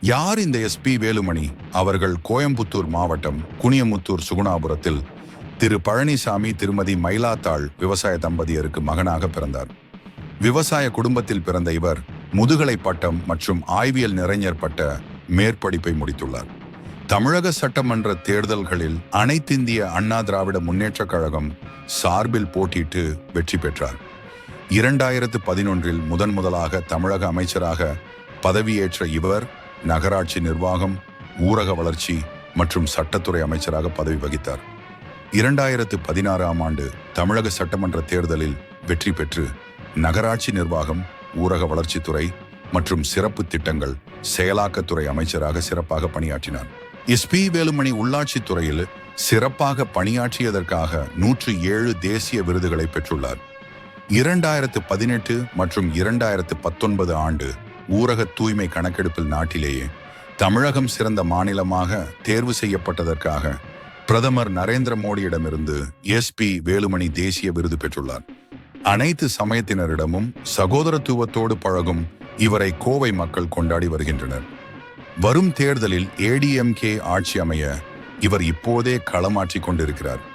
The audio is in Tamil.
யார் இந்த எஸ்பி வேலுமணி? அவர்கள் கோயம்புத்தூர் மாவட்டம் குனியமுத்தூர் சுகுணாபுரத்தில் திரு பழனிசாமி திருமதி மயிலாத்தாள் விவசாய தம்பதியருக்கு மகனாக பிறந்தார். விவசாய குடும்பத்தில் பிறந்த இவர் முதுகலை பட்டம் மற்றும் ஆய்வியல் நிறைஞர் பட்ட மேற்படிப்பை முடித்துள்ளார். தமிழக சட்டமன்ற தேர்தல்களில் அனைத்திந்திய அண்ணா திராவிட முன்னேற்றக் கழகம் சார்பில் போட்டியிட்டு வெற்றி பெற்றார். 2011 முதலாக தமிழக அமைச்சராக பதவியேற்ற இவர் நகராட்சி நிர்வாகம், ஊரக வளர்ச்சி மற்றும் சட்டத்துறை அமைச்சராக பதவி வகித்தார். 2016 ஆண்டு தமிழக சட்டமன்ற தேர்தலில் வெற்றி பெற்று நகராட்சி நிர்வாகம், ஊரக வளர்ச்சித்துறை மற்றும் சிறப்பு திட்டங்கள் செயலாக்கத்துறை அமைச்சராக சிறப்பாக பணியாற்றினார். எஸ்பி வேலுமணி உள்ளாட்சித் துறையில் சிறப்பாக பணியாற்றியதற்காக 107 தேசிய விருதுகளை பெற்றுள்ளார். 2018 மற்றும் 2019 ஆண்டு ஊரக தூய்மை கணக்கெடுப்பில் நாட்டிலேயே தமிழகம் சிறந்த மாநிலமாக தேர்வு செய்யப்பட்டதற்காக பிரதமர் நரேந்திர மோடியிடமிருந்து எஸ்பி வேலுமணி தேசிய விருது பெற்றுள்ளார். அனைத்து சமயத்தினரிடமும் சகோதரத்துவத்தோடு பழகும் இவரை கோவை மக்கள் கொண்டாடி வருகின்றனர். வரும் தேர்தலில் ADMK ஆட்சி அமைய இவர் இப்போதே களமாற்றிக் கொண்டிருக்கிறார்.